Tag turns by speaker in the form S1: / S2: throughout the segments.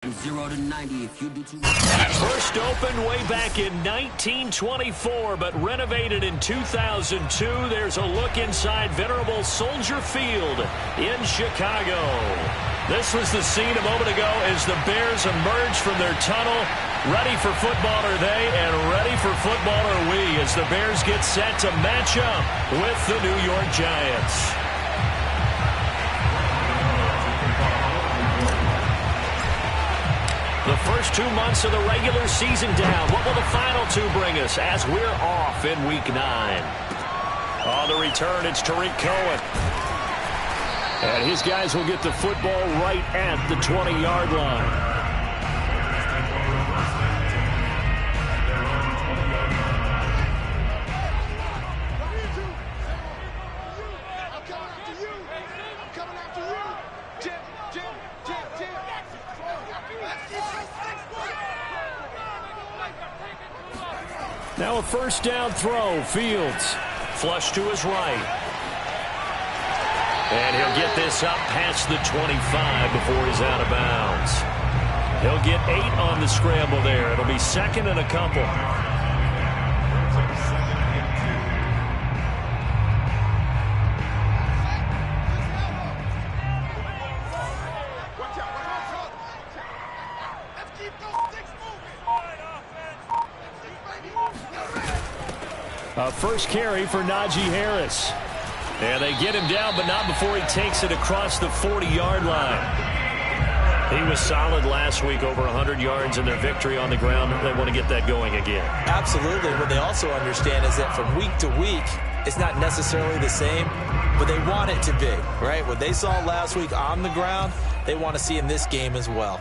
S1: 0 to 90 if you do too much.
S2: First opened way back in 1924, but renovated in 2002. There's a look inside venerable Soldier Field in Chicago. This was the scene a moment ago as the Bears emerged from their tunnel. Ready for football are they, and ready for football are we, as the Bears get set to match up with the New York Giants. The first 2 months of the regular season down. What will the final two bring us as we're off in Week 9? On the return, it's Tariq Cohen. And his guys will get the football right at the 20-yard line. Now a first down throw. Fields flush to his right. And he'll get this up past the 25 before he's out of bounds. He'll get 8 on the scramble there. It'll be second and a couple. A first carry for Najee Harris. And they get him down, but not before he takes it across the 40-yard line. He was solid last week, over 100 yards in their victory on the ground. They want to get that going again.
S3: Absolutely. What they also understand is that from week to week, it's not necessarily the same, but they want it to be, right? What they saw last week on the ground, they want to see in this game as well.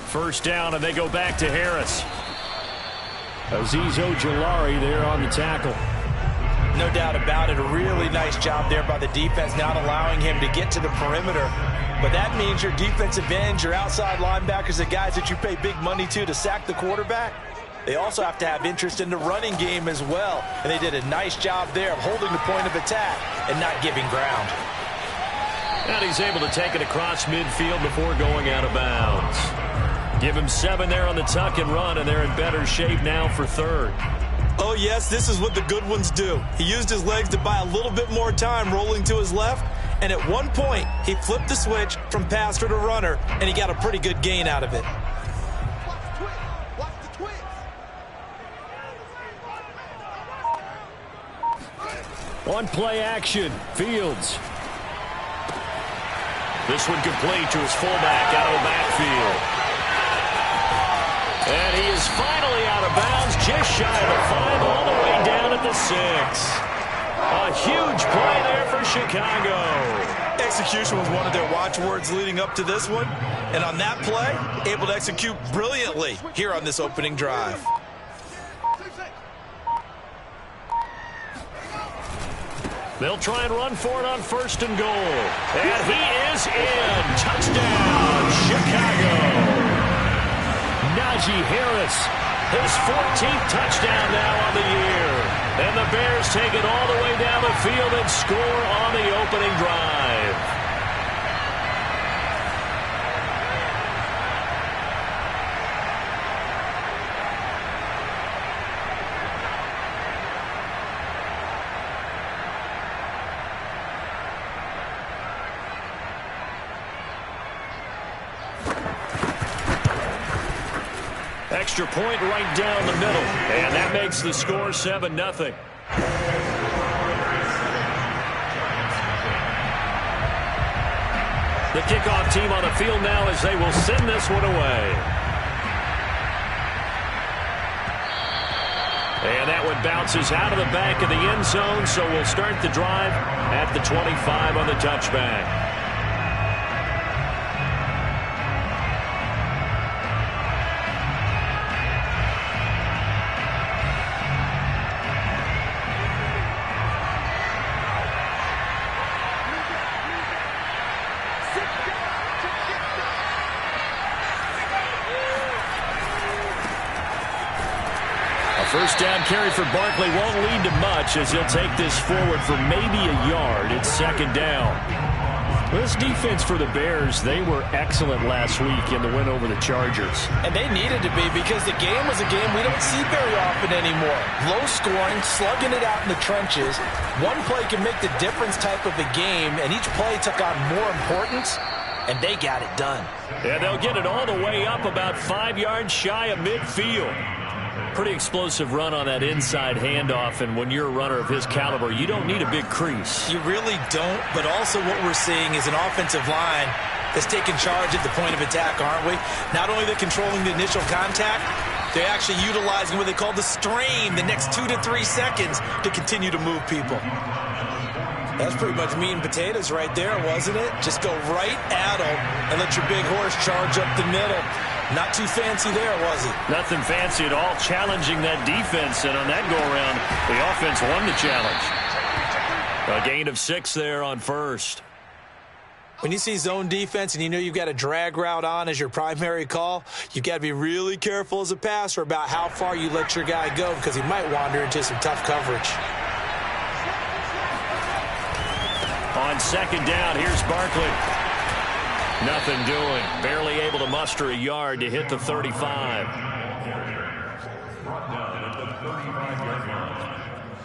S2: First down, and they go back to Harris. Azeez Ojulari there on the tackle.
S3: No doubt about it. A really nice job there by the defense, not allowing him to get to the perimeter. But that means your defensive ends, your outside linebackers, the guys that you pay big money to sack the quarterback, they also have to have interest in the running game as well. And they did a nice job there of holding the point of attack and not giving ground.
S2: And he's able to take it across midfield before going out of bounds. Give him 7 there on the tuck and run, and they're in better shape now for third.
S3: Oh, yes, this is what the good ones do. He used his legs to buy a little bit more time rolling to his left, and at one point, he flipped the switch from passer to runner, and he got a pretty good gain out of it.
S2: On play action, Fields. This one complete to his fullback out of the backfield. And he is finally out of bounds, just shy of the 5, all the way down at the 6. A huge play there for Chicago.
S3: Execution was one of their watchwords leading up to this one. And on that play, able to execute brilliantly here on this opening drive.
S2: They'll try and run for it on first and goal. And he is in. Touchdown, Chicago. Najee Harris, his 14th touchdown now on the year. And the Bears take it all the way down the field and score on the opening drive. Extra point right down the middle, and that makes the score 7-0. The kickoff team on the field now as they will send this one away. And that one bounces out of the back of the end zone, so we'll start the drive at the 25 on the touchback. First down carry for Barkley won't lead to much as he'll take this forward for maybe a yard. It's second down. This defense for the Bears, they were excellent last week in the win over the Chargers.
S3: And they needed to be because the game was a game we don't see very often anymore. Low scoring, slugging it out in the trenches. One play can make the difference type of a game, and each play took on more importance, and they got it done.
S2: And they'll get it all the way up about 5 yards shy of midfield. Pretty explosive run on that inside handoff, and when you're a runner of his caliber, you don't need a big crease.
S3: You really don't, but also what we're seeing is an offensive line that's taking charge at the point of attack, aren't we? Not only they're controlling the initial contact, they're actually utilizing what they call the strain the next 2 to 3 seconds to continue to move people. That's pretty much meat and potatoes right there, wasn't it? Just go right at them and let your big horse charge up the middle. Not too fancy there, was it?
S2: Nothing fancy at all, challenging that defense, and on that go-around, the offense won the challenge. A gain of 6 there on first.
S3: When you see zone defense and you know you've got a drag route on as your primary call, you've got to be really careful as a passer about how far you let your guy go because he might wander into some tough coverage.
S2: On second down, here's Barkley. Nothing doing. Barely able to muster a yard to hit the 35.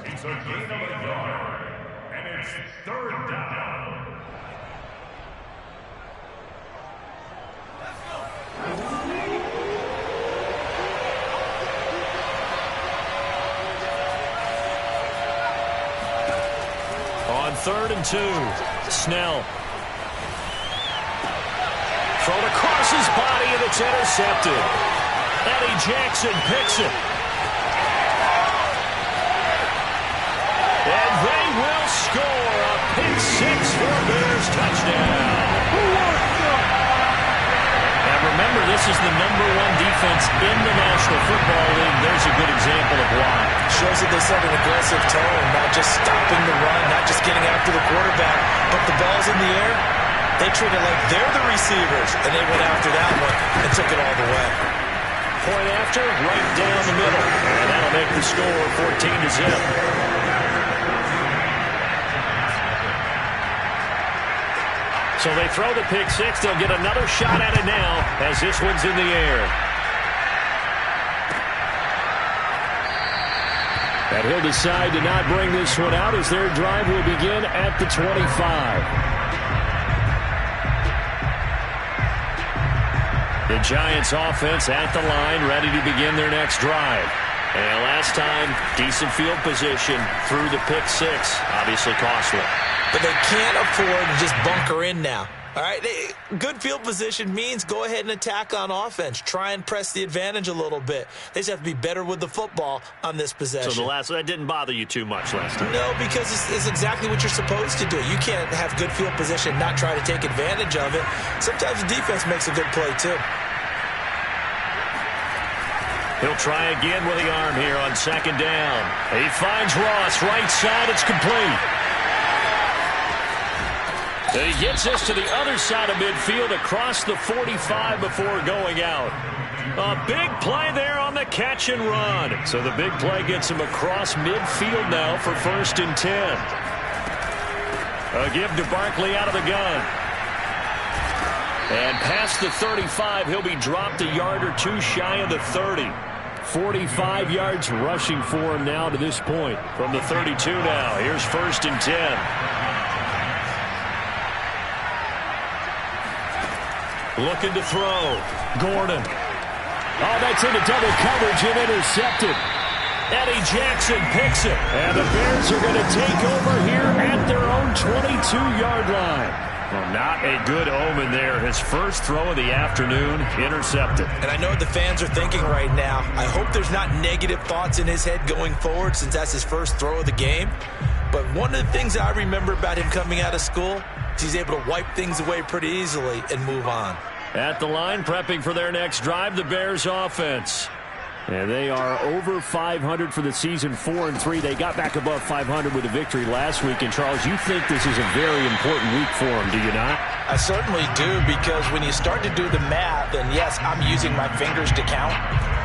S4: It's a gain of a yard, and it's third down.
S2: On 3rd and 2, Snell. Thrown across his body, and it's intercepted. Eddie Jackson picks it. And they will score a pick 6 for a Bears touchdown. And remember, this is the #1 defense in the National Football League. There's a good example of why.
S3: Shows that they set an aggressive tone, not just stopping the run, not just getting after the quarterback, but the ball's in the air. They treat it like they're the receivers, and they went after that one and took it all the way.
S2: Point after, right down the middle. And that'll make the score 14-0. So they throw the pick 6. They'll get another shot at it now as this one's in the air. And he'll decide to not bring this one out as their drive will begin at the 25. The Giants offense at the line, ready to begin their next drive. And last time, decent field position through the pick 6. Obviously costly.
S3: But they can't afford to just bunker in now. All right, good field position means go ahead and attack on offense. Try and press the advantage a little bit. They just have to be better with the football on this possession.
S2: So that didn't bother you too much last time?
S3: No, because it's exactly what you're supposed to do. You can't have good field position, not try to take advantage of it. Sometimes the defense makes a good play, too.
S2: He'll try again with the arm here on second down. He finds Ross, right side, it's complete. And he gets this to the other side of midfield across the 45 before going out. A big play there on the catch and run. So the big play gets him across midfield now for 1st and 10. A give to Barkley out of the gun. And past the 35, he'll be dropped a yard or 2 shy of the 30. 45 yards rushing for him now to this point. From the 32 now, here's 1st and 10. Looking to throw. Gordon. Oh, that's into double coverage and intercepted. Eddie Jackson picks it. And the Bears are going to take over here at their own 22-yard line. Well, not a good omen there. His first throw of the afternoon, intercepted.
S3: And I know what the fans are thinking right now. I hope there's not negative thoughts in his head going forward since that's his first throw of the game. But one of the things I remember about him coming out of school is he's able to wipe things away pretty easily and move on.
S2: At the line, prepping for their next drive, the Bears offense. And they are over 500 for the season, 4-3. They got back above 500 with a victory last week. And, Charles, you think this is a very important week for them, do you not?
S3: I certainly do, because when you start to do the math, and yes, I'm using my fingers to count.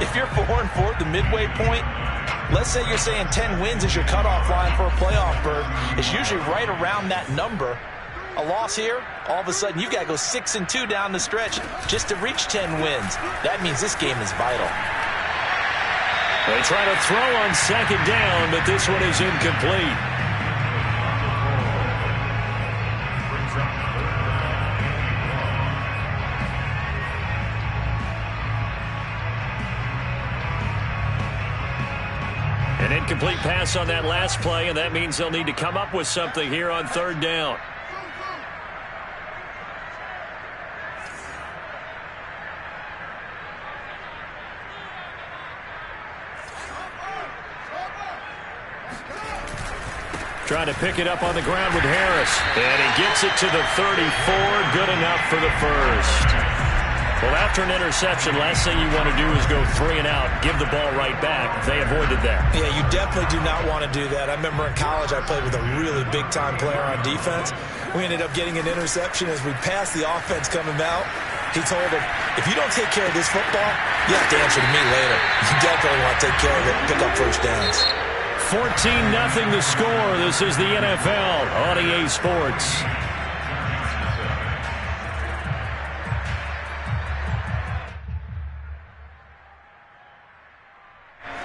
S3: If you're 4-4 at the midway point, let's say you're saying 10 wins is your cutoff line for a playoff berth. It's usually right around that number. A loss here, all of a sudden you've got to go 6-2 down the stretch just to reach 10 wins. That means this game is vital.
S2: They try to throw on second down, but this one is incomplete. An incomplete pass on that last play, and that means they'll need to come up with something here on third down. Trying to pick it up on the ground with Harris. And he gets it to the 34. Good enough for the first. Well, after an interception, last thing you want to do is go 3 and out, give the ball right back. They avoided that.
S3: Yeah, you definitely do not want to do that. I remember in college I played with a really big-time player on defense. We ended up getting an interception as we passed the offense coming out. He told him, if you don't take care of this football, you have to answer to me later. You definitely want to take care of it, pick up first downs.
S2: 14-0 the score. This is the NFL on EA Sports.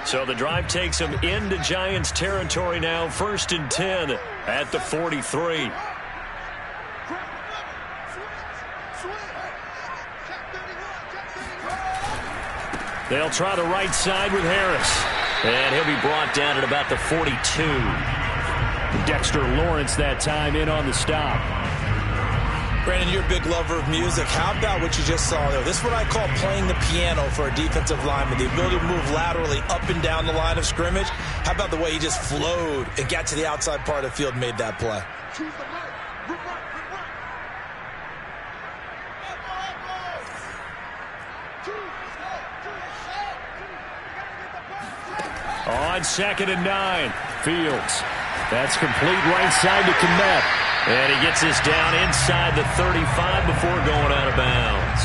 S2: So the drive takes them into Giants territory now. 1st and 10 at the 43. They'll try the right side with Harris. And he'll be brought down at about the 42. Dexter Lawrence that time in on the stop.
S3: Brandon, you're a big lover of music. How about what you just saw there? This is what I call playing the piano for a defensive lineman. The ability to move laterally up and down the line of scrimmage. How about the way he just flowed and got to the outside part of the field and made that play?
S2: On 2nd and 9, Fields. That's complete right side to Kmet. And he gets this down inside the 35 before going out of bounds.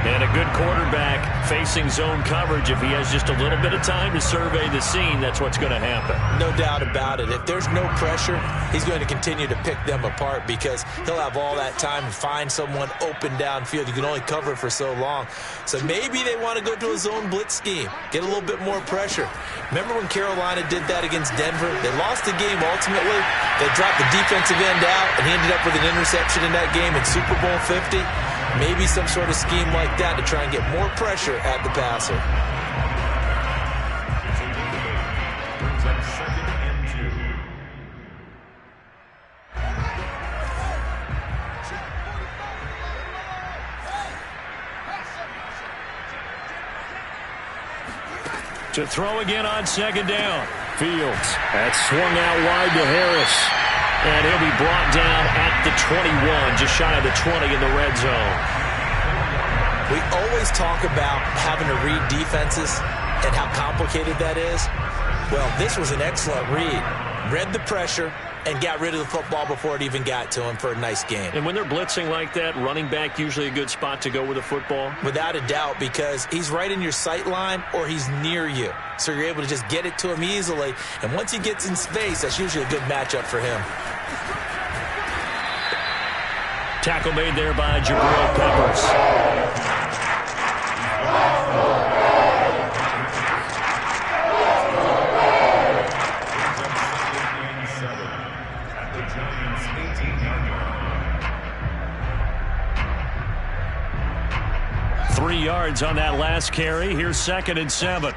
S2: And a good quarterback facing zone coverage. If he has just a little bit of time to survey the scene, that's what's going to happen.
S3: No doubt about it. If there's no pressure, he's going to continue to pick them apart because he'll have all that time to find someone open downfield. You can only cover it for so long. So maybe they want to go to a zone blitz scheme, get a little bit more pressure. Remember when Carolina did that against Denver? They lost the game ultimately. They dropped the defensive end out, and he ended up with an interception in that game in Super Bowl 50. Maybe some sort of scheme like that to try and get more pressure at the passer.
S2: To throw again on 2nd down. Fields. That's swung out wide to Harris. And he'll be brought down at the 21, just shy of the 20 in the red zone.
S3: We always talk about having to read defenses and how complicated that is. Well, this was an excellent read. Read the pressure and got rid of the football before it even got to him for a nice game.
S2: And when they're blitzing like that, running back usually a good spot to go with the football?
S3: Without a doubt, because he's right in your sight line or he's near you. So you're able to just get it to him easily. And once he gets in space, that's usually a good matchup for him.
S2: Tackle made there by Jabril Peppers. 3 yards on that last carry. Here's 2nd and 7.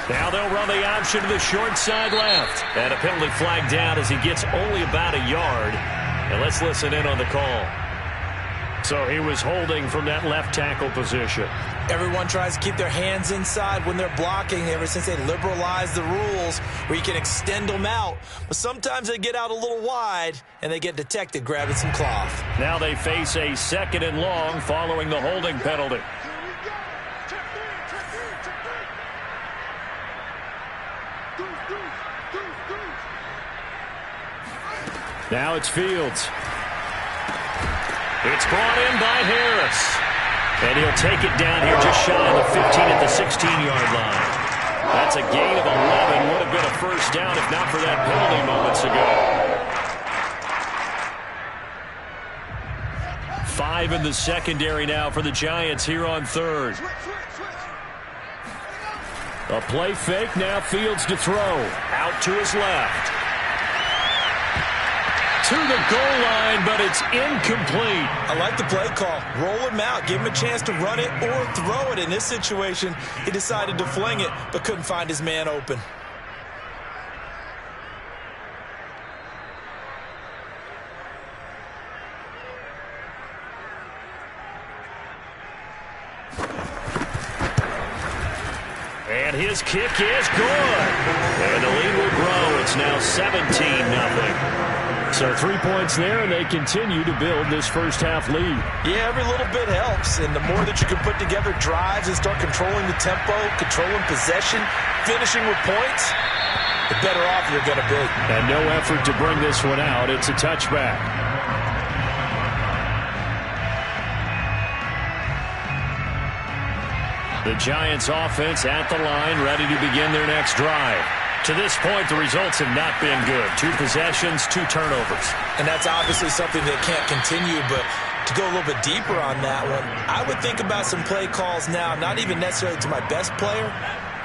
S2: Now they'll run the option to the short side left. And a penalty flag down as he gets only about a yard. And let's listen in on the call. So he was holding from that left tackle position.
S3: Everyone tries to keep their hands inside when they're blocking ever since they liberalized the rules where you can extend them out. But sometimes they get out a little wide and they get detected grabbing some cloth.
S2: Now they face a 2nd and long following the holding penalty. Now it's Fields. It's brought in by Harris. And he'll take it down here just shy of the 15 at the 16-yard line. That's a gain of 11. Would have been a first down if not for that penalty moments ago. 5 in the secondary now for the Giants here on third. A play fake, now Fields to throw. Out to his left. To the goal line, but it's incomplete.
S3: I like the play call. Roll him out. Give him a chance to run it or throw it. In this situation, he decided to fling it, but couldn't find his man open.
S2: And his kick is good. And the lead will grow. It's now 17-0. So 3 points there, and they continue to build this first-half lead.
S3: Yeah, every little bit helps. And the more that you can put together drives and start controlling the tempo, controlling possession, finishing with points, the better off you're going to be.
S2: And no effort to bring this one out. It's a touchback. The Giants offense at the line, ready to begin their next drive. To this point, the results have not been good. 2 possessions, 2 turnovers.
S3: And that's obviously something that can't continue, but to go a little bit deeper on that one, I would think about some play calls now, not even necessarily to my best player,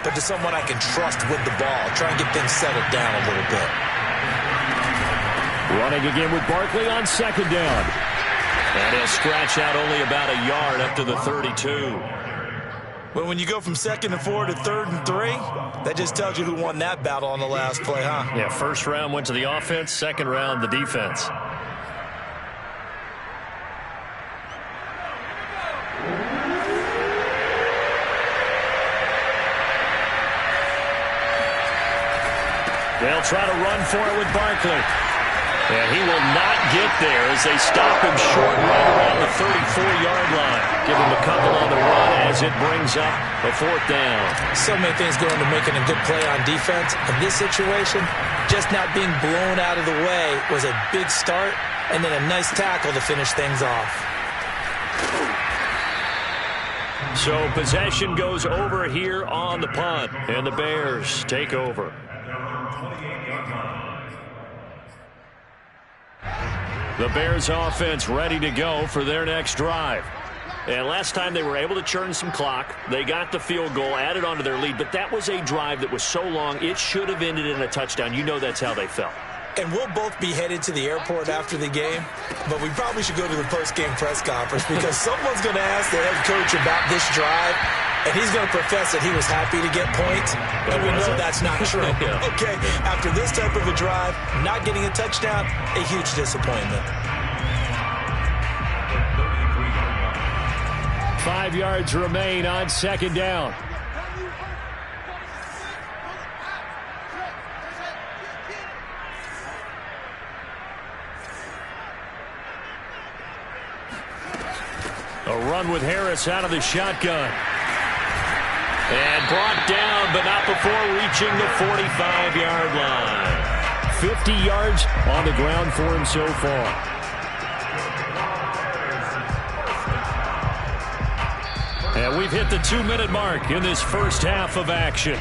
S3: but to someone I can trust with the ball. Try and get things settled down a little bit.
S2: Running again with Barkley on second down. And he'll scratch out only about a yard up to the 32.
S3: Well, when you go from 2nd and 4 to 3rd and 3, that just tells you who won that battle on the last play, huh?
S2: Yeah, first round went to the offense, second round the defense. They'll try to run for it with Barkley. And he will not get there as they stop him short right around the 34-yard line. Give him a couple on the run as it brings up a 4th down.
S3: So many things go into making a good play on defense. In this situation, just not being blown out of the way was a big start, and then a nice tackle to finish things off.
S2: So possession goes over here on the punt, and the Bears take over. The Bears offense ready to go for their next drive. And last time they were able to churn some clock. They got the field goal, added onto their lead, but that was a drive that was so long it should have ended in a touchdown. You know that's how they felt.
S3: And we'll both be headed to the airport after the game, but we probably should go to the post-game press conference because someone's going to ask the head coach about this drive, and he's going to profess that he was happy to get points, and we know that's not true. Okay, after this type of a drive, not getting a touchdown, a huge disappointment.
S2: 5 yards remain on second down. A run with Harris out of the shotgun. And brought down, but not before reaching the 45-yard line. 50 yards on the ground for him so far. And we've hit the 2-minute mark in this first half of action.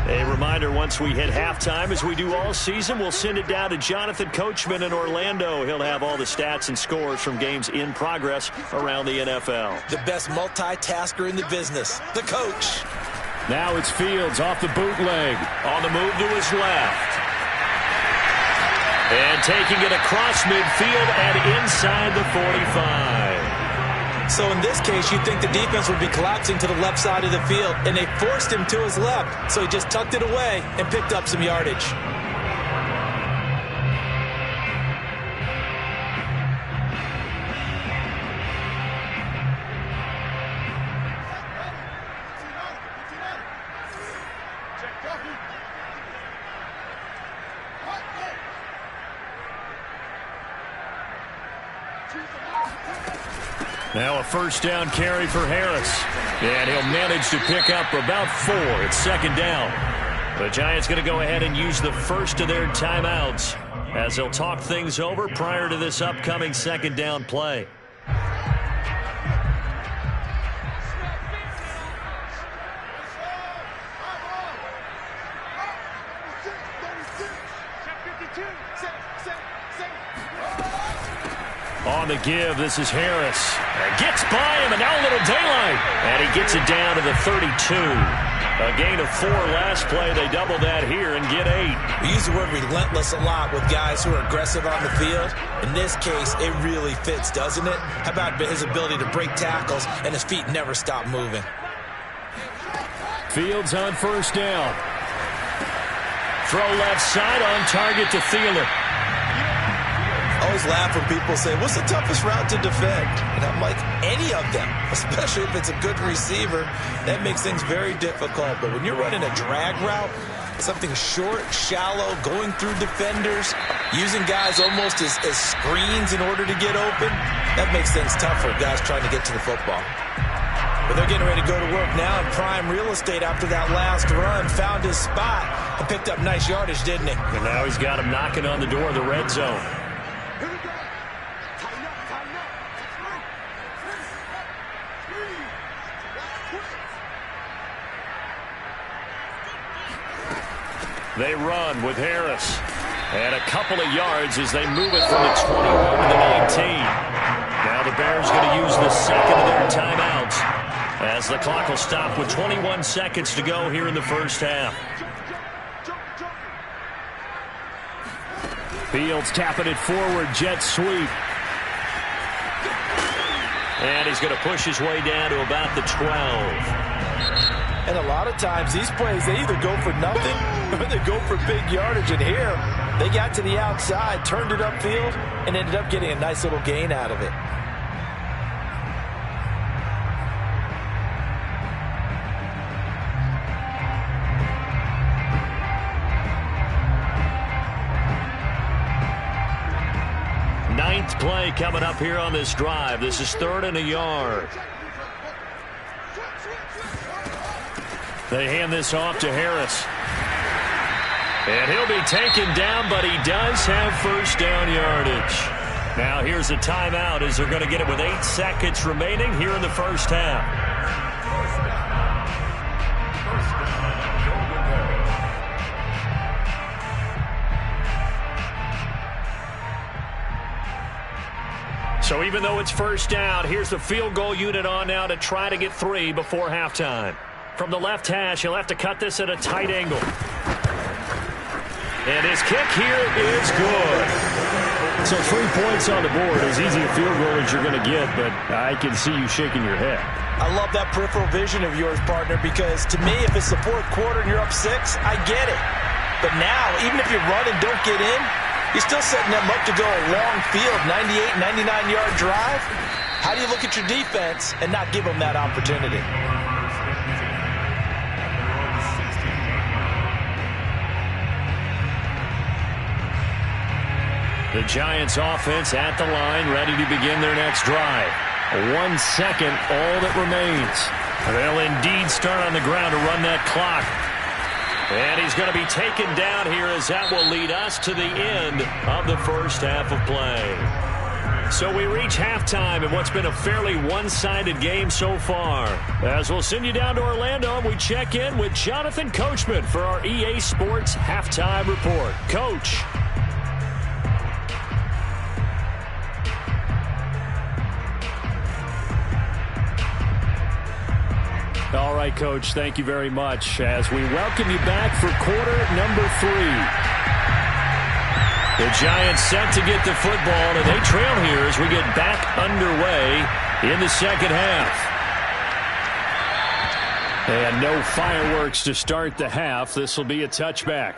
S2: A reminder, once we hit halftime, as we do all season, we'll send it down to Jonathan Coachman in Orlando. He'll have all the stats and scores from games in progress around the NFL.
S3: The best multitasker in the business, the coach.
S2: Now it's Fields off the bootleg. On the move to his left. And taking it across midfield and inside the 45.
S3: So in this case, you'd think the defense would be collapsing to the left side of the field, and they forced him to his left. So he just tucked it away and picked up some yardage.
S2: Now a first down carry for Harris. And he'll manage to pick up about 4. It's second down. The Giants going to go ahead and use the first of their timeouts as they'll talk things over prior to this upcoming second down play. On the give, this is Harris. Gets by him, and now a little daylight. And he gets it down to the 32. A gain of 4 last play. They double that here and get 8.
S3: We use the word relentless a lot with guys who are aggressive on the field. In this case, it really fits, doesn't it? How about his ability to break tackles and his feet never stop moving?
S2: Fields on first down. Throw left side on target to Thielen.
S3: I always laugh when people say, what's the toughest route to defend? And I'm like, any of them, especially if it's a good receiver. That makes things very difficult. But when you're running a drag route, something short, shallow, going through defenders, using guys almost as screens in order to get open, that makes things tough for guys trying to get to the football. But they're getting ready to go to work now in prime real estate after that last run. Found his spot and picked up nice yardage, didn't he?
S2: And now he's got him knocking on the door of the red zone. They run with Harris. And a couple of yards as they move it from the 21 to the 19. Now the Bears going to use the second of their timeouts as the clock will stop with 21 seconds to go here in the first half. Fields tapping it forward, jet sweep. And he's going to push his way down to about the 12.
S3: And a lot of times these plays, they either go for nothing or they go for big yardage. And here, they got to the outside, turned it upfield, and ended up getting a nice little gain out of it.
S2: Ninth play coming up here on this drive. This is 3rd and a yard. They hand this off to Harris. And he'll be taken down, but he does have first down yardage. Now here's a timeout as they're going to get it with 8 seconds remaining here in the first half. So even though it's first down, here's the field goal unit on now to try to get 3 before halftime. From the left hash, he'll have to cut this at a tight angle. And his kick here is good. So 3 points on the board, as easy a field goal as you're going to get, but I can see you shaking your head.
S3: I love that peripheral vision of yours, partner, because to me, if it's the 4th quarter and you're up 6, I get it. But now, even if you run and don't get in, you're still setting them up to go a long field, 98, 99-yard drive. How do you look at your defense and not give them that opportunity?
S2: The Giants offense at the line, ready to begin their next drive. 1 second, all that remains. They'll indeed start on the ground to run that clock. And he's going to be taken down here as that will lead us to the end of the first half of play. So we reach halftime in what's been a fairly one-sided game so far. As we'll send you down to Orlando, we check in with Jonathan Coachman for our EA Sports Halftime Report. Coach. All right, Coach, thank you very much as we welcome you back for quarter number 3. The Giants set to get the football, and they trail here as we get back underway in the second half. And no fireworks to start the half. This will be a touchback.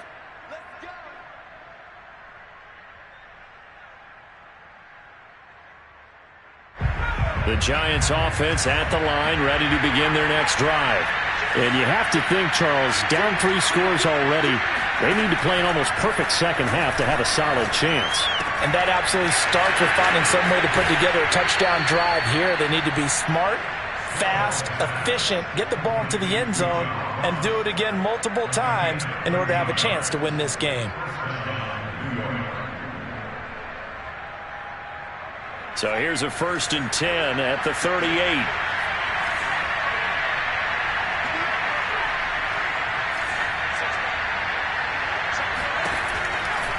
S2: The Giants offense at the line, ready to begin their next drive. And you have to think, Charles, down 3 scores already. They need to play an almost perfect second half to have a solid chance.
S3: And that absolutely starts with finding some way to put together a touchdown drive here. They need to be smart, fast, efficient, get the ball into the end zone, and do it again multiple times in order to have a chance to win this game.
S2: So here's a 1st and 10 at the 38.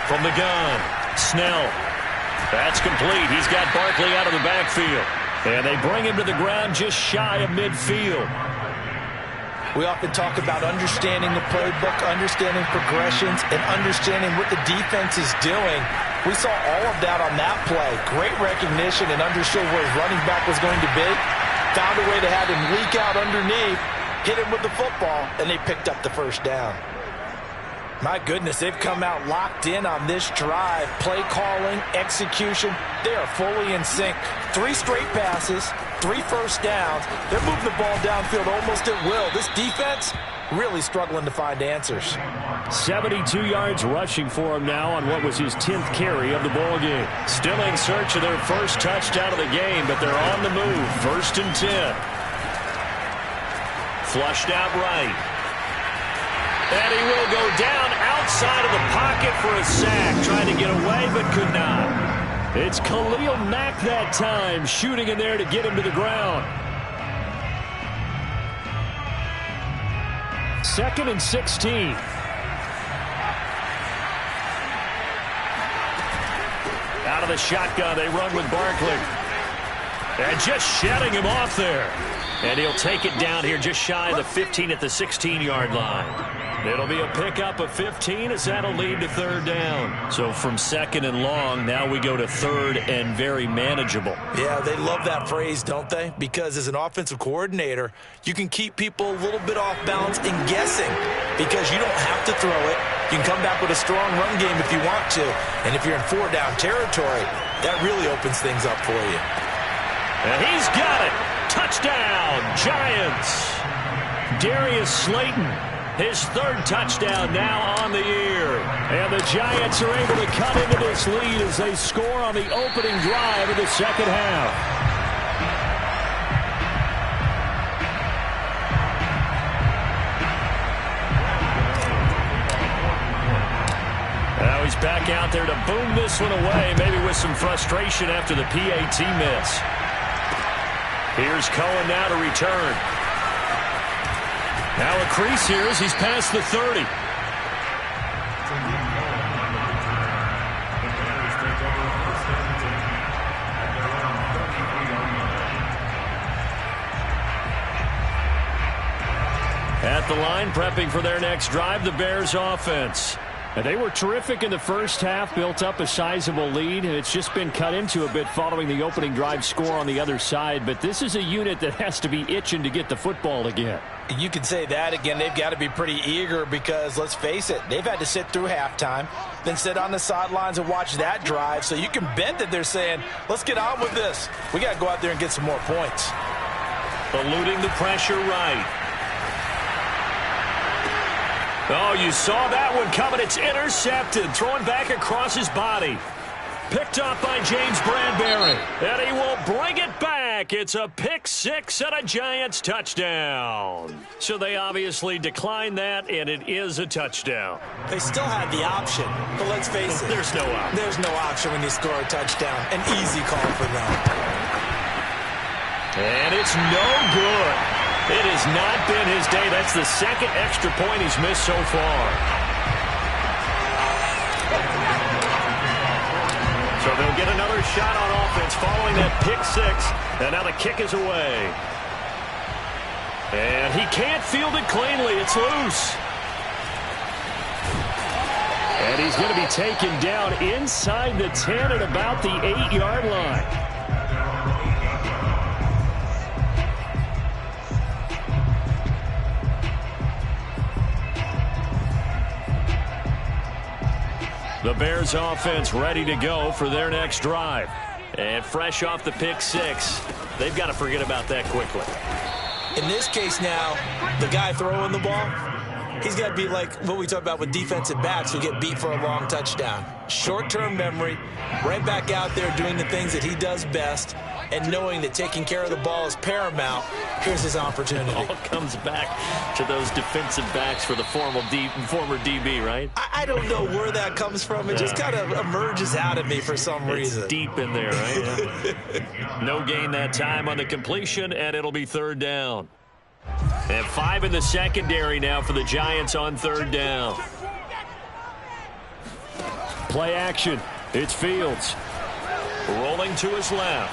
S2: From the gun, Snell. That's complete. He's got Barkley out of the backfield. And they bring him to the ground just shy of midfield.
S3: We often talk about understanding the playbook, understanding progressions, and understanding what the defense is doing. We saw all of that on that play. Great recognition and understood where his running back was going to be. Found a way to have him leak out underneath, hit him with the football, and they picked up the 1st down. My goodness, they've come out locked in on this drive. Play calling, execution, they are fully in sync. 3 straight passes, 3 first downs. They're moving the ball downfield almost at will. This defense really struggling to find answers.
S2: 72 yards rushing for him now on what was his 10th carry of the ball game. Still in search of their first touchdown of the game, but they're on the move. 1st and 10. Flushed out right. And he will go down outside of the pocket for a sack. Trying to get away, but could not. It's Khalil Mack that time, shooting in there to get him to the ground. 2nd and 16. Out of the shotgun, they run with Barkley. And just shedding him off there. And he'll take it down here just shy of the 15 at the 16-yard line. It'll be a pickup of 15 as that'll lead to 3rd down. So from 2nd and long, now we go to 3rd and very manageable.
S3: Yeah, they love that phrase, don't they? Because as an offensive coordinator, you can keep people a little bit off balance and guessing because you don't have to throw it. You can come back with a strong run game if you want to. And if you're in 4-down territory, that really opens things up for you.
S2: And he's got it. Touchdown, Giants. Darius Slayton. His 3rd touchdown now on the year. And the Giants are able to cut into this lead as they score on the opening drive of the 2nd half. Now he's back out there to boom this one away, maybe with some frustration after the PAT miss. Here's Cohen now to return. Now a crease here as he's past the 30. At the line, prepping for their next drive, the Bears offense. And they were terrific in the first half, built up a sizable lead, and it's just been cut into a bit following the opening drive score on the other side. But this is a unit that has to be itching to get the football again.
S3: You can say that again. They've got to be pretty eager because, let's face it, they've had to sit through halftime, then sit on the sidelines and watch that drive. So you can bet that they're saying, let's get on with this. We got to go out there and get some more points.
S2: Eluding the pressure right. Oh, you saw that one coming. It's intercepted. Thrown back across his body. Picked up by James Bradbury. And he will bring it back. It's a pick-6 and a Giants touchdown. So they obviously declined that, and it is a touchdown.
S3: They still had the option, but let's face it.
S2: There's no option.
S3: There's no option when you score a touchdown. An easy call for them.
S2: And it's no good. It has not been his day. That's the 2nd extra point he's missed so far. So they'll get another shot on offense following that pick-6. And now the kick is away. And he can't field it cleanly. It's loose. And he's going to be taken down inside the 10 at about the 8-yard line. The Bears offense ready to go for their next drive. And fresh off the pick-6, they've got to forget about that quickly.
S3: In this case now, the guy throwing the ball, he's got to be like what we talk about with defensive backs who get beat for a long touchdown. Short-term memory, right back out there doing the things that he does best. and knowing that taking care of the ball is paramount, here's his opportunity.
S2: It all comes back to those defensive backs for the former DB, right?
S3: I don't know where that comes from. It just kind of emerges out of me for some reason.
S2: It's deep in there, right? Yeah. No gain that time on the completion, and it'll be third down. And 5 in the secondary now for the Giants on third down. Play action. It's Fields. Rolling to his left.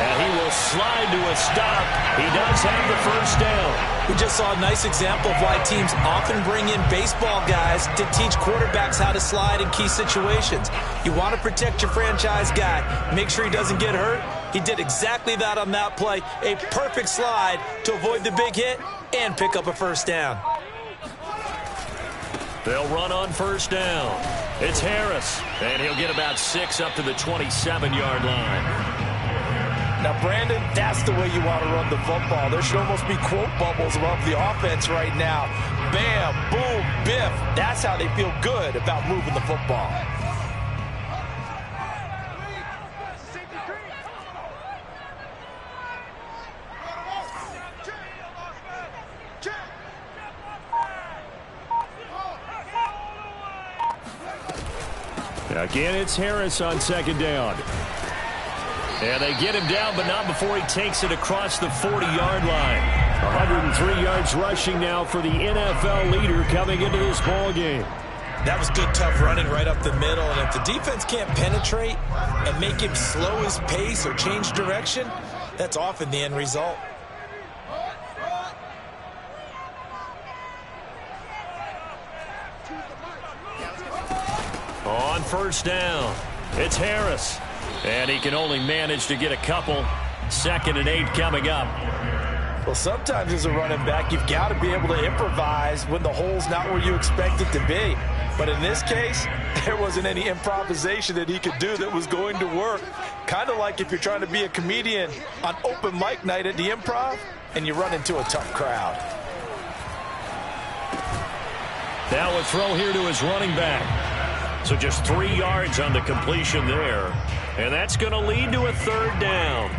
S2: And he will slide to a stop. He does have the first down.
S3: We just saw a nice example of why teams often bring in baseball guys to teach quarterbacks how to slide in key situations. You want to protect your franchise guy. Make sure he doesn't get hurt. He did exactly that on that play. A perfect slide to avoid the big hit and pick up a first down.
S2: They'll run on first down. It's Harris, and he'll get about 6 up to the 27-yard line.
S3: Now, Brandon, that's the way you want to run the football. There should almost be quote bubbles above the offense right now. Bam, boom, biff. That's how they feel good about moving the football.
S2: Again, it's Harris on second down. And they get him down, but not before he takes it across the 40-yard line. 103 yards rushing now for the NFL leader coming into this ball game.
S3: That was good, tough running right up the middle. And if the defense can't penetrate and make him slow his pace or change direction, that's often the end result.
S2: On first down, it's Harris. And he can only manage to get a couple. 2nd and 8 coming up.
S3: Well, sometimes as a running back, you've got to be able to improvise when the hole's not where you expect it to be. But in this case, there wasn't any improvisation that he could do that was going to work. Kind of like if you're trying to be a comedian on open mic night at the Improv and you run into a tough crowd.
S2: Now a throw here to his running back. So just 3 yards on the completion there. And that's going to lead to a third down.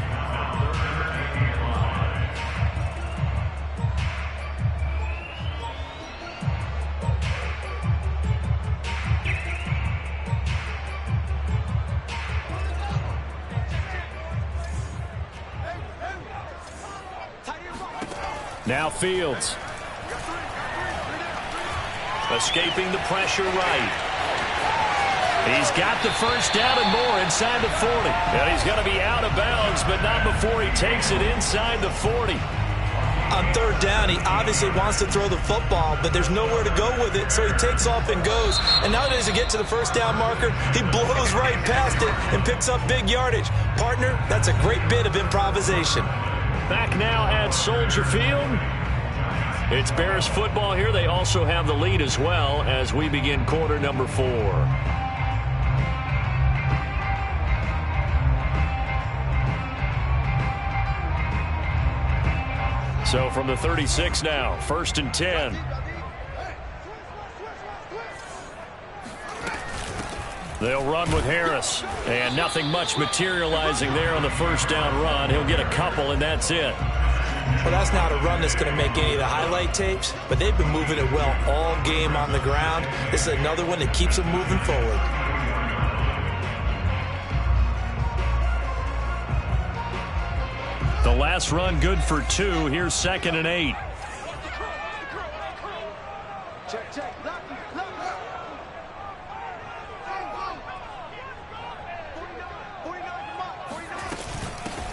S2: Now Fields. Escaping the pressure right. He's got the first down and more inside the 40. And he's going to be out of bounds, but not before he takes it inside the 40.
S3: On third down, he obviously wants to throw the football, but there's nowhere to go with it, so he takes off and goes. And now as he gets to the first down marker, he blows right past it and picks up big yardage. Partner, that's a great bit of improvisation.
S2: Back now at Soldier Field. It's Bears football here. They also have the lead as well as we begin quarter number 4. So from the 36 now, 1st and 10. They'll run with Harris. And nothing much materializing there on the first down run. He'll get a couple, and that's it.
S3: Well, that's not a run that's going to make any of the highlight tapes, but they've been moving it well all game on the ground. This is another one that keeps them moving forward.
S2: The last run good for 2. Here's 2nd and 8.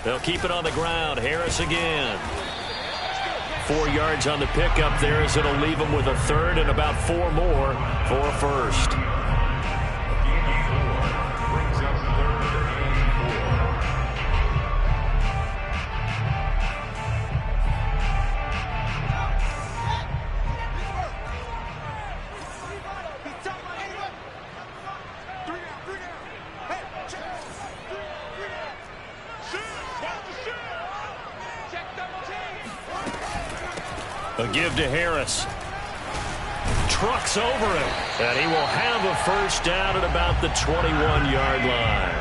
S2: They'll keep it on the ground. Harris again. 4 yards on the pickup there as it'll leave him with a third and about 4 more for a first. A give to Harris. Trucks over him. And he will have a first down at about the 21-yard line.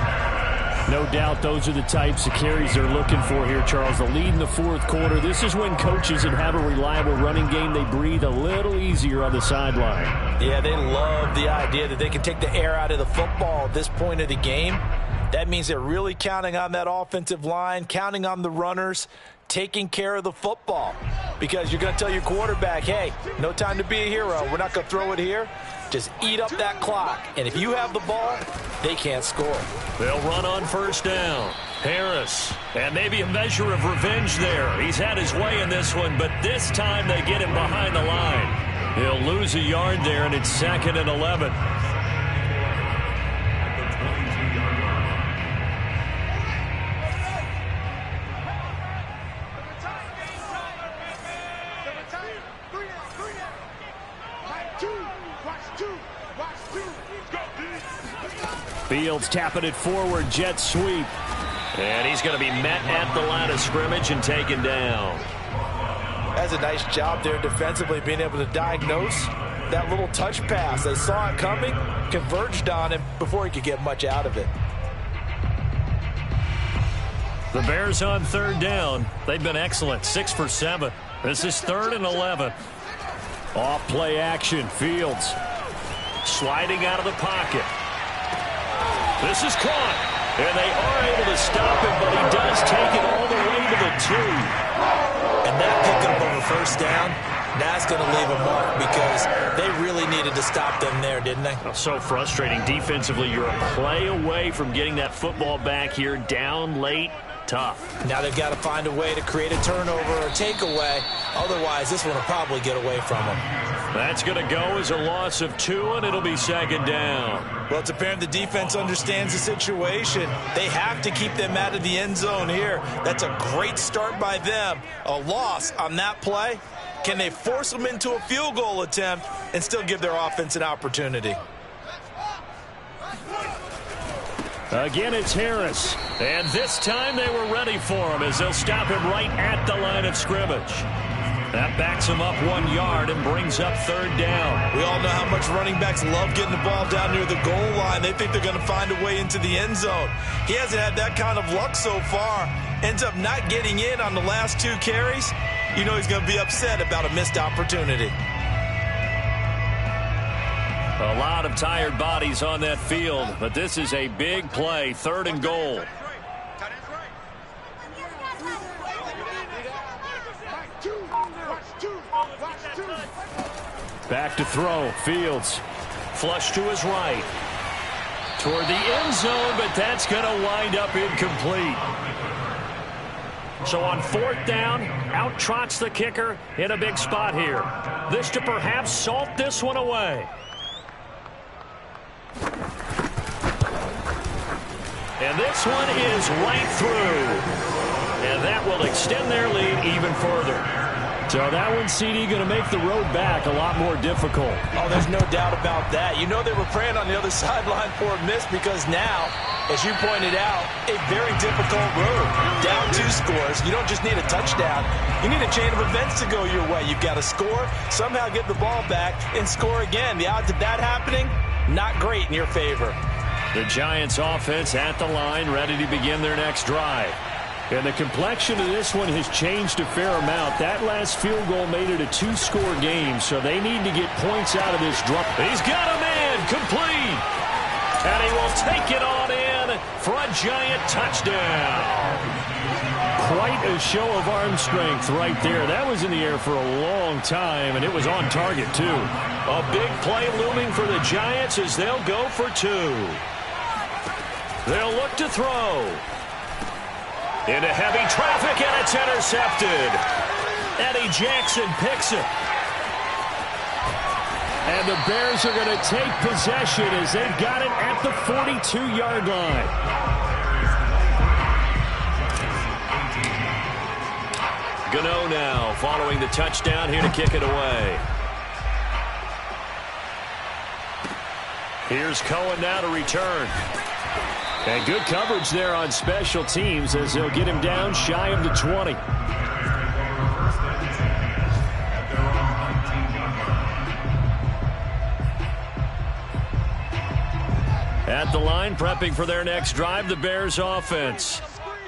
S2: No doubt those are the types of carries they're looking for here, Charles. The lead in the fourth quarter. This is when coaches that have a reliable running game, they breathe a little easier on the sideline.
S3: Yeah, they love the idea that they can take the air out of the football at this point of the game. That means they're really counting on that offensive line, counting on the runners, taking care of the football. Because you're going to tell your quarterback, hey, no time to be a hero. We're not going to throw it here. Just eat up that clock. And if you have the ball, they can't score.
S2: They'll run on first down. Harris. And maybe a measure of revenge there. He's had his way in this one, but this time they get him behind the line. He'll lose a yard there, and it's 2nd and 11. Fields tapping it forward, jet sweep. And he's going to be met at the line of scrimmage and taken down.
S3: That's a nice job there defensively, being able to diagnose that little touch pass. They saw it coming, converged on him before he could get much out of it.
S2: The Bears on third down. They've been excellent, 6 for 7. This is 3rd and 11. Off play action, Fields sliding out of the pocket. This is caught, and they are able to stop him, but he does take it all the way to the 2.
S3: And that pickup over first down, that's going to leave a mark because they really needed to stop them there, didn't they?
S2: So frustrating. Defensively, you're a play away from getting that football back here, down late. Tough.
S3: Now they've got to find a way to create a turnover or takeaway. Otherwise, this one will probably get away from them.
S2: That's going to go as a loss of 2, and it'll be 2nd down.
S3: Well, it's apparent the defense understands the situation. They have to keep them out of the end zone here. That's a great start by them. A loss on that play. Can they force them into a field goal attempt and still give their offense an opportunity?
S2: Again, it's Harris. And this time they were ready for him as they'll stop him right at the line of scrimmage. That backs him up 1 yard and brings up 3rd down.
S3: We all know how much running backs love getting the ball down near the goal line. They think they're going to find a way into the end zone. He hasn't had that kind of luck so far. Ends up not getting in on the last 2 carries. You know he's going to be upset about a missed opportunity.
S2: A lot of tired bodies on that field, but this is a big play, 3rd and goal. Back to throw, Fields. Flush to his right. Toward the end zone, but that's going to wind up incomplete. So on 4th down, out trots the kicker in a big spot here. This to perhaps salt this one away. And this one is right through. And that will extend their lead even further. So that one, CD, going to make the road back a lot more difficult.
S3: Oh, there's no doubt about that. You know they were praying on the other sideline for a miss because now, as you pointed out, a very difficult road. Down 2 scores. You don't just need a touchdown. You need a chain of events to go your way. You've got to score, somehow get the ball back, and score again. The odds of that happening, not great in your favor.
S2: The Giants offense at the line, ready to begin their next drive. And the complexion of this one has changed a fair amount. That last field goal made it a 2-score game, so they need to get points out of this drive. He's got a man, complete. And he will take it on in for a Giant touchdown. Quite a show of arm strength right there. That was in the air for a long time, and it was on target, too. A big play looming for the Giants as they'll go for 2. They'll look to throw. Into heavy traffic, and it's intercepted. Eddie Jackson picks it. And the Bears are going to take possession as they've got it at the 42-yard line. Gano now following the touchdown here to kick it away. Here's Cohen now to return. And good coverage there on special teams as they'll get him down shy of the 20. At At the line, prepping for their next drive, the Bears offense.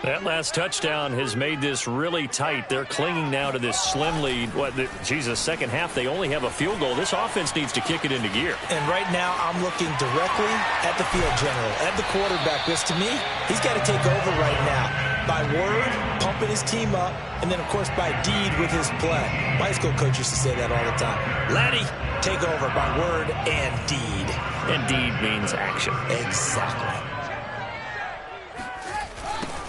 S2: That last touchdown has made this really tight. They're clinging now to this slim lead. Second half, they only have a field goal. This offense needs to kick it into gear.
S3: And right now, I'm looking directly at the field general, at the quarterback, because to me, he's got to take over right now. By word, pumping his team up, and then, of course, by deed with his play. My high school coach used to say that all the time. Laddie, take over by word and deed.
S2: And deed means action.
S3: Exactly.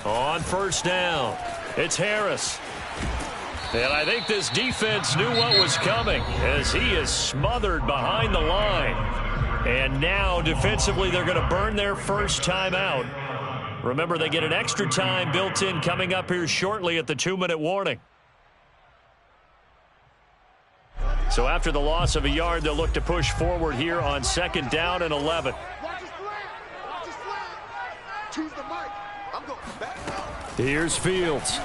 S2: On first down, it's Harris. And I think this defense knew what was coming as he is smothered behind the line. And now, defensively, they're going to burn their first timeout. Remember, they get an extra time built in coming up here shortly at the 2-minute warning. So after the loss of a yard, they'll look to push forward here on 2nd down and 11. Here's Fields.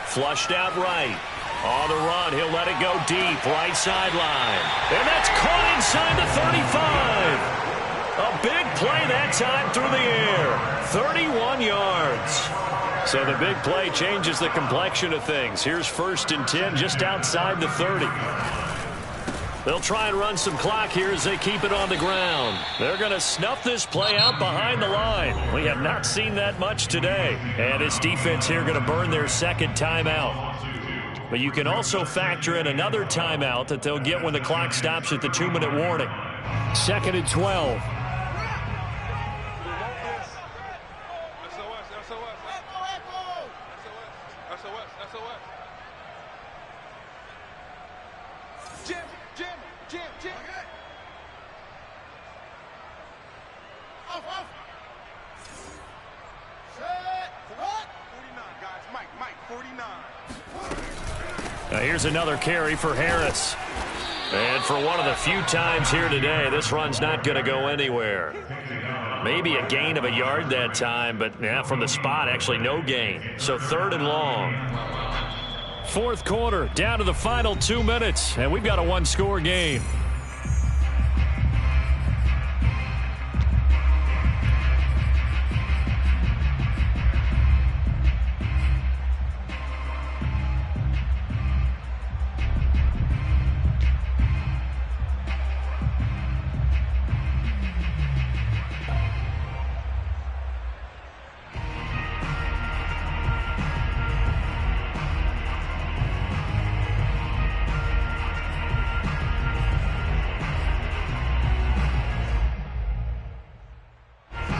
S2: Flushed out right. On the run, he'll let it go deep, right sideline. And that's caught inside the 35. A big play that time through the air. 31 yards. So the big play changes the complexion of things. Here's 1st and 10 just outside the 30. They'll try and run some clock here as they keep it on the ground. They're going to snuff this play out behind the line. We have not seen that much today. And it's defense here going to burn their 2nd timeout. But you can also factor in another timeout that they'll get when the clock stops at the 2-minute warning. 2nd and 12. Now here's another carry for Harris. And for one of the few times here today, this run's not going to go anywhere. Maybe a gain of a yard that time, but yeah, from the spot, actually no gain. So 3rd and long. 4th quarter, down to the final 2 minutes, and we've got a 1-score game.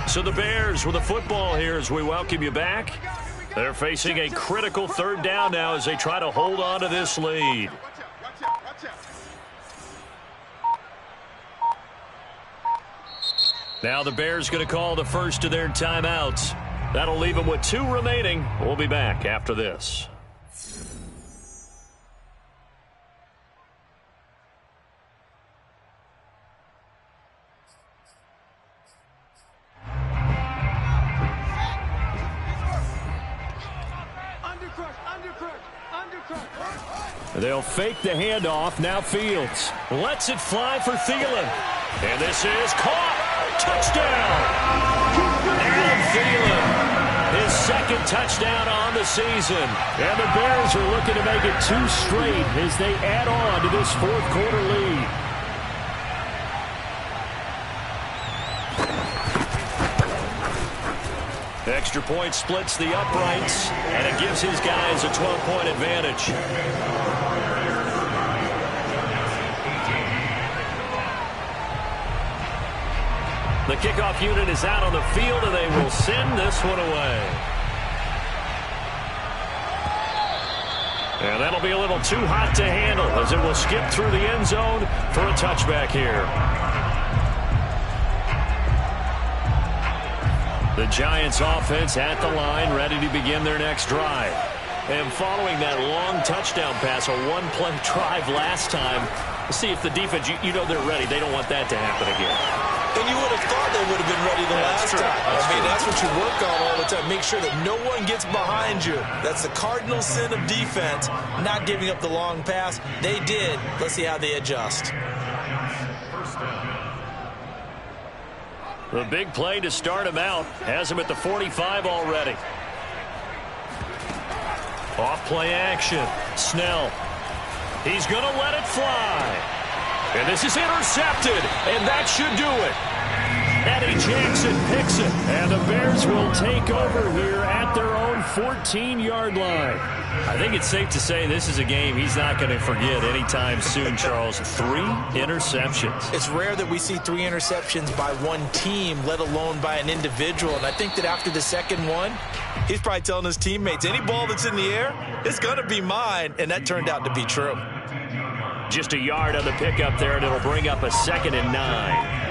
S2: So the Bears with the football here as we welcome you back. They're facing a critical 3rd down now as they try to hold on to this lead. Now the Bears going to call the first of their timeouts. That'll leave them with 2 remaining. We'll be back after this. They'll fake the handoff. Now Fields lets it fly for Thielen. And this is caught. Touchdown. Adam Thielen, his 2nd touchdown on the season. And the Bears are looking to make it 2 straight as they add on to this 4th quarter lead. Extra point splits the uprights, and it gives his guys a 12-point advantage. The kickoff unit is out on the field, and they will send this one away. And that'll be a little too hot to handle as it will skip through the end zone for a touchback here. The Giants offense at the line, ready to begin their next drive. And following that long touchdown pass, a 1-play drive last time, see if the defense, you know they're ready. They don't want that to happen again.
S3: And you would have thought they would have been ready the last time. That's what you work on all the time. Make sure that no one gets behind you. That's the cardinal sin of defense, not giving up the long pass. They did. Let's see how they adjust.
S2: The big play to start him out has him at the 45 already. Off play action. Snell. He's going to let it fly. And this is intercepted, and that should do it. Eddie Jackson picks it, and the Bears will take over here at their own 14-yard line. I think it's safe to say this is a game he's not going to forget anytime soon, Charles. 3 interceptions.
S3: It's rare that we see 3 interceptions by one team, let alone by an individual. And I think that after the second one, he's probably telling his teammates, any ball that's in the air, it's going to be mine. And that turned out to be true.
S2: Just a yard on the pickup there, and it'll bring up a 2nd and 9.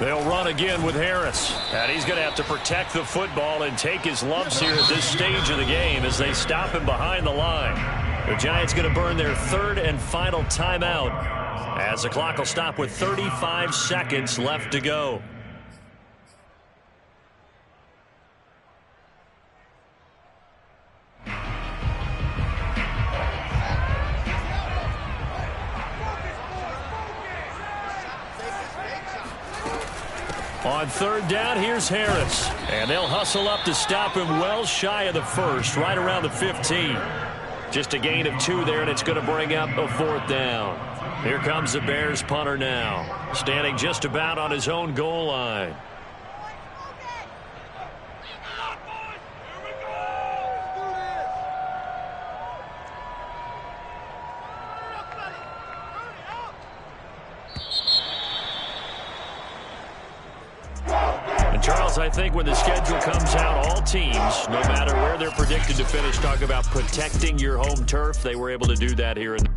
S2: They'll run again with Harris. And he's going to have to protect the football and take his lumps here at this stage of the game as they stop him behind the line. The Giants going to burn their 3rd and final timeout as the clock will stop with 35 seconds left to go. On 3rd down, here's Harris. And they'll hustle up to stop him well shy of the 1st, right around the 15. Just a gain of 2 there, and it's going to bring up a 4th down. Here comes the Bears punter now, standing just about on his own goal line. Charles, I think when the schedule comes out, all teams, no matter where they're predicted to finish, talk about protecting your home turf. They were able to do that here in